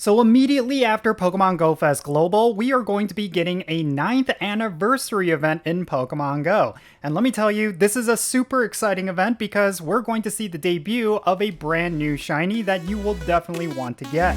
So immediately after Pokemon Go Fest Global, we are going to be getting a 9th anniversary event in Pokemon Go. And let me tell you, this is a super exciting event because we're going to see the debut of a brand new shiny that you will definitely want to get.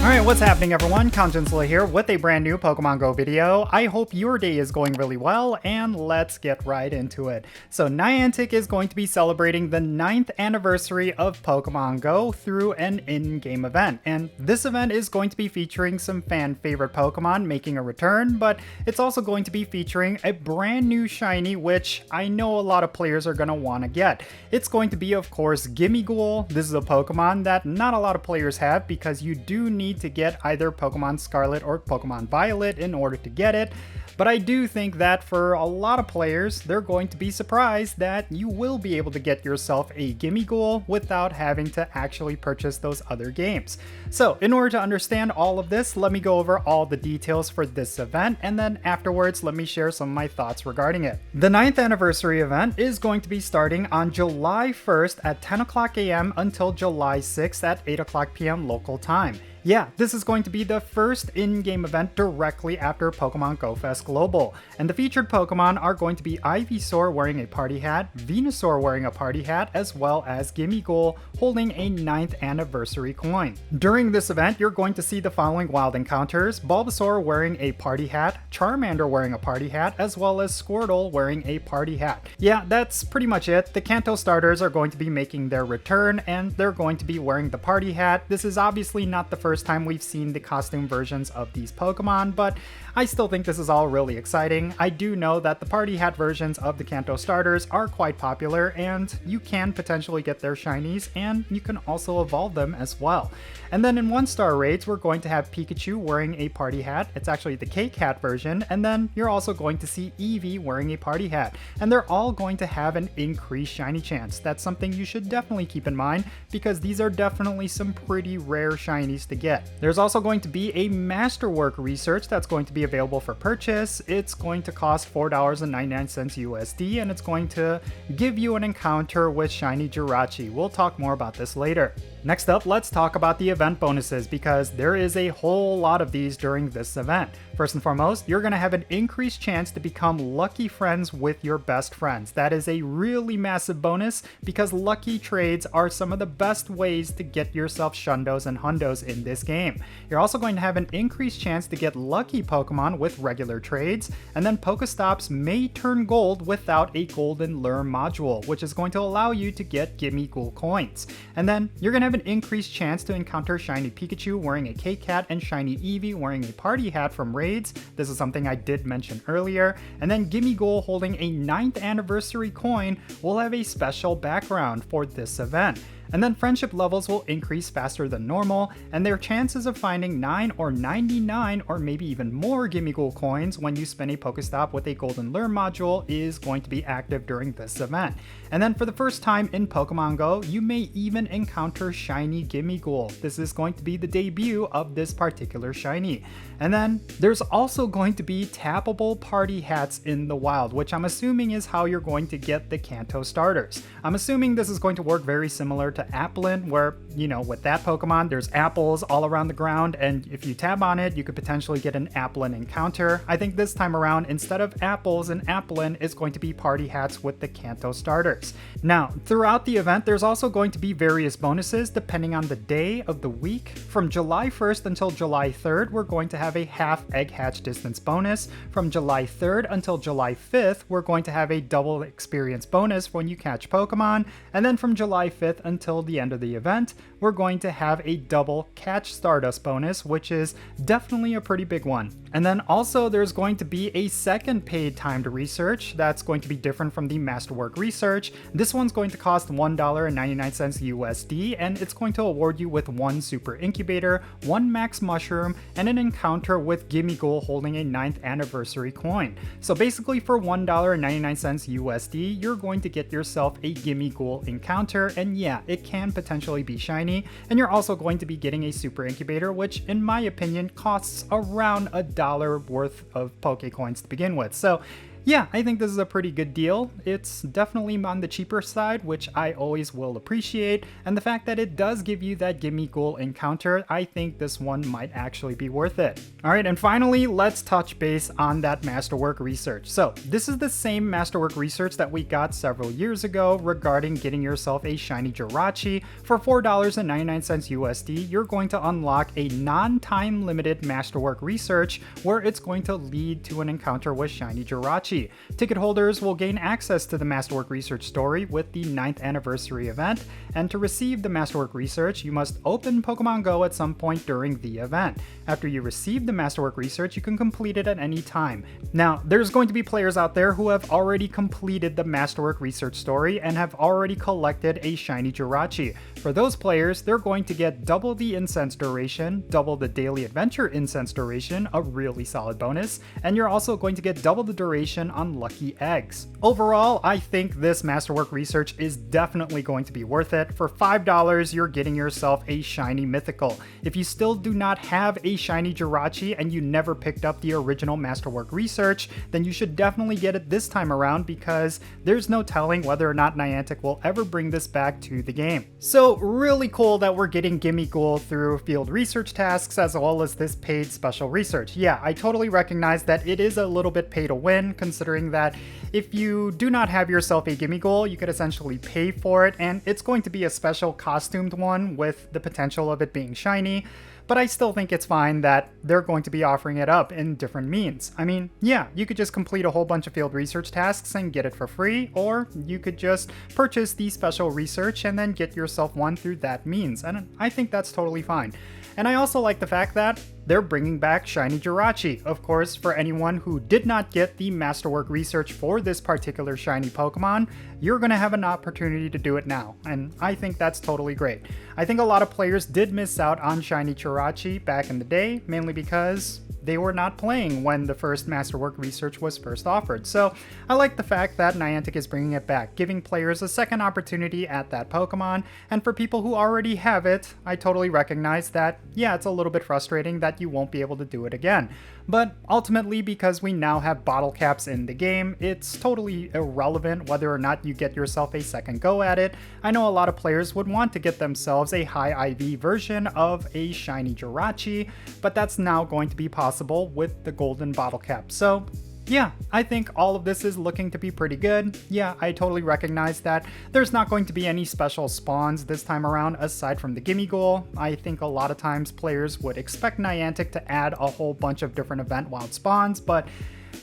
Alright, what's happening everyone? Jinsula here with a brand new Pokemon Go video. I hope your day is going really well, and let's get right into it. So Niantic is going to be celebrating the 9th anniversary of Pokemon Go through an in-game event. And this event is going to be featuring some fan favorite Pokemon making a return, but it's also going to be featuring a brand new shiny, which I know a lot of players are going to want to get. It's going to be, of course, Gimmighoul. This is a Pokemon that not a lot of players have because you do need to get either Pokemon Scarlet or Pokemon Violet in order to get it. But I do think that for a lot of players, they're going to be surprised that you will be able to get yourself a Gimmighoul without having to actually purchase those other games. So in order to understand all of this, let me go over all the details for this event, and then afterwards let me share some of my thoughts regarding it. The 9th anniversary event is going to be starting on July 1st at 10 o'clock a.m. until July 6th at 8 o'clock p.m. local time. Yeah, this is going to be the first in-game event directly after Pokemon Go Fest Global, and the featured Pokemon are going to be Ivysaur wearing a party hat, Venusaur wearing a party hat, as well as Gimmighoul holding a 9th anniversary coin. During this event, you're going to see the following wild encounters: Bulbasaur wearing a party hat, Charmander wearing a party hat, as well as Squirtle wearing a party hat. Yeah, that's pretty much it. The Kanto starters are going to be making their return, and they're going to be wearing the party hat. This is obviously not the first time we've seen the costume versions of these Pokemon, but I still think this is all really exciting. I do know that the party hat versions of the Kanto starters are quite popular, and you can potentially get their shinies, and you can also evolve them as well. And then in 1-star raids, we're going to have Pikachu wearing a party hat. It's actually the Cake Hat version, and then you're also going to see Eevee wearing a party hat. And they're all going to have an increased shiny chance. That's something you should definitely keep in mind, because these are definitely some pretty rare shinies to get. There's also going to be a Masterwork research that's going to be available for purchase. It's going to cost $4.99 USD, and it's going to give you an encounter with Shiny Jirachi. We'll talk more about this later. Next up, let's talk about the event bonuses, because there is a whole lot of these during this event. First and foremost, you're going to have an increased chance to become lucky friends with your best friends. That is a really massive bonus, because lucky trades are some of the best ways to get yourself shundos and hundos in this game. You're also going to have an increased chance to get lucky Pokemon with regular trades, and then Pokestops may turn gold without a golden lure module, which is going to allow you to get Gimmighoul coins. And then you're going to have an increased chance to encounter Shiny Pikachu wearing a Cake Hat and Shiny Eevee wearing a party hat from raids. This is something I did mention earlier. And then Gimmighoul holding a 9th anniversary coin will have a special background for this event. And then friendship levels will increase faster than normal, and their chances of finding 9 or 99 or maybe even more Gimmighoul coins when you spin a Pokestop with a golden lure module is going to be active during this event. And then for the first time in Pokemon Go, you may even encounter Shiny Gimmighoul. This is going to be the debut of this particular shiny. And then there's also going to be tappable party hats in the wild, which I'm assuming is how you're going to get the Kanto starters. I'm assuming this is going to work very similar to Applin, where, you know, with that Pokemon, there's apples all around the ground, and if you tap on it, you could potentially get an Applin encounter. I think this time around, instead of apples and Applin, it's going to be party hats with the Kanto starters. Now, throughout the event, there's also going to be various bonuses depending on the day of the week. From July 1st until July 3rd, we're going to have a half egg hatch distance bonus. From July 3rd until July 5th, we're going to have a double experience bonus when you catch Pokemon. And then from July 5th until the end of the event, we're going to have a double catch Stardust bonus, which is definitely a pretty big one. And then also there's going to be a second paid timed research that's going to be different from the Masterwork research. This one's going to cost $1.99 USD, and it's going to award you with 1 Super Incubator, 1 Max Mushroom, and an encounter with Gimmighoul holding a 9th anniversary coin. So basically for $1.99 USD, you're going to get yourself a Gimmighoul encounter, and yeah, it can potentially be shiny, and you're also going to be getting a Super Incubator, which in my opinion costs around $1 worth of Pokecoins to begin with. So Yeah, I think this is a pretty good deal. It's definitely on the cheaper side, which I always will appreciate, and the fact that it does give you that Gimmighoul encounter, I think this one might actually be worth it. Alright, and finally, let's touch base on that Masterwork research. So, this is the same Masterwork research that we got several years ago regarding getting yourself a Shiny Jirachi. For $4.99 USD, you're going to unlock a non-time limited Masterwork research where it's going to lead to an encounter with Shiny Jirachi. Ticket holders will gain access to the Masterwork Research story with the 9th anniversary event, and to receive the Masterwork Research, you must open Pokémon GO at some point during the event. After you receive the Masterwork Research, you can complete it at any time. Now, there's going to be players out there who have already completed the Masterwork Research story and have already collected a Shiny Jirachi. For those players, they're going to get double the incense duration, double the daily adventure incense duration, a really solid bonus, and you're also going to get double the duration on lucky eggs. Overall, I think this Masterwork research is definitely going to be worth it. For $5, you're getting yourself a Shiny Mythical. If you still do not have a Shiny Jirachi and you never picked up the original Masterwork research, then you should definitely get it this time around because there's no telling whether or not Niantic will ever bring this back to the game. So really cool that we're getting Gimmighoul through field research tasks as well as this paid special research. Yeah, I totally recognize that it is a little bit pay to win, considering that if you do not have yourself a Gimmighoul, you could essentially pay for it, and it's going to be a special costumed one with the potential of it being shiny. But I still think it's fine that they're going to be offering it up in different means. I mean, yeah, you could just complete a whole bunch of field research tasks and get it for free, or you could just purchase the special research and then get yourself one through that means, and I think that's totally fine. And I also like the fact that they're bringing back Shiny Jirachi. Of course, for anyone who did not get the Masterwork research for this particular shiny Pokemon, you're going to have an opportunity to do it now, and I think that's totally great. I think a lot of players did miss out on Shiny Jirachi back in the day, mainly because they were not playing when the first Masterwork research was first offered. So I like the fact that Niantic is bringing it back, giving players a second opportunity at that Pokemon, and for people who already have it, I totally recognize that, yeah, it's a little bit frustrating that you won't be able to do it again. But ultimately, because we now have bottle caps in the game, it's totally irrelevant whether or not you get yourself a second go at it. I know a lot of players would want to get themselves a high IV version of a Shiny Jirachi, but that's now going to be possible with the golden bottle cap. So yeah, I think all of this is looking to be pretty good. Yeah, I totally recognize that there's not going to be any special spawns this time around aside from the Gimmighoul. I think a lot of times players would expect Niantic to add a whole bunch of different event wild spawns, but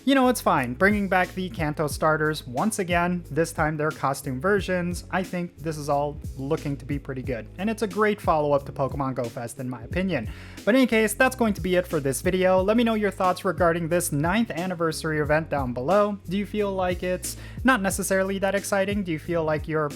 you know, it's fine. Bringing back the Kanto starters once again, this time they're costume versions, I think this is all looking to be pretty good. And it's a great follow-up to Pokemon Go Fest in my opinion. But in any case, that's going to be it for this video. Let me know your thoughts regarding this 9th anniversary event down below. Do you feel like it's not necessarily that exciting? Do you feel like you're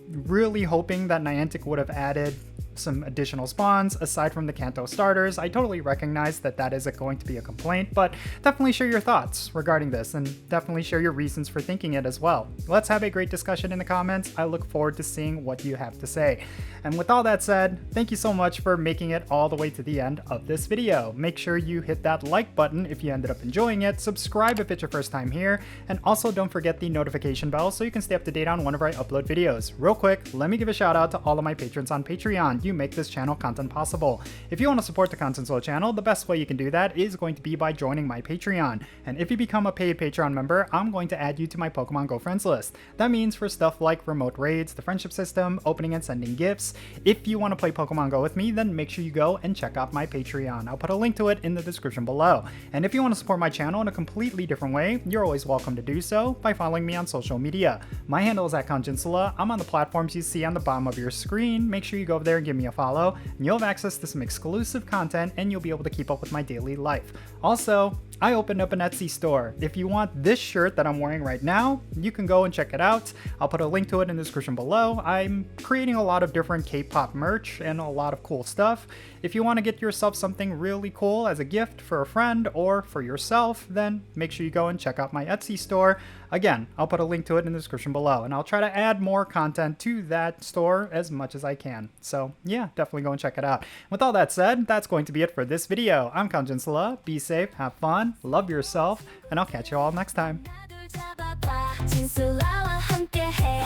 really hoping that Niantic would have added some additional spawns aside from the Kanto starters? I totally recognize that that isn't going to be a complaint, but definitely share your thoughts regarding this and definitely share your reasons for thinking it as well. Let's have a great discussion in the comments. I look forward to seeing what you have to say. And with all that said, thank you so much for making it all the way to the end of this video. Make sure you hit that like button if you ended up enjoying it, subscribe if it's your first time here, and also don't forget the notification bell so you can stay up to date on whenever I upload videos. Real quick, let me give a shout out to all of my patrons on Patreon. You make this channel content possible. If you want to support the Content channel, the best way you can do that is going to be by joining my Patreon. And if you become a paid Patreon member, I'm going to add you to my Pokemon Go friends list. That means for stuff like remote raids, the friendship system, opening and sending gifts. If you want to play Pokemon Go with me, then make sure you go and check out my Patreon. I'll put a link to it in the description below. And if you want to support my channel in a completely different way, you're always welcome to do so by following me on social media. My handle is @Jinsula. I'm on the platforms you see on the bottom of your screen. Make sure you go over there and give me a follow, and you'll have access to some exclusive content, and you'll be able to keep up with my daily life. Also, I opened up an Etsy store. If you want this shirt that I'm wearing right now, you can go and check it out. I'll put a link to it in the description below. I'm creating a lot of different K-pop merch and a lot of cool stuff. If you want to get yourself something really cool as a gift for a friend or for yourself, then make sure you go and check out my Etsy store. Again, I'll put a link to it in the description below, and I'll try to add more content to that store as much as I can. So yeah, definitely go and check it out. With all that said, that's going to be it for this video. I'm Jinsula. Be safe, have fun, love yourself, and I'll catch you all next time. 잡아봐 진솔아와 함께해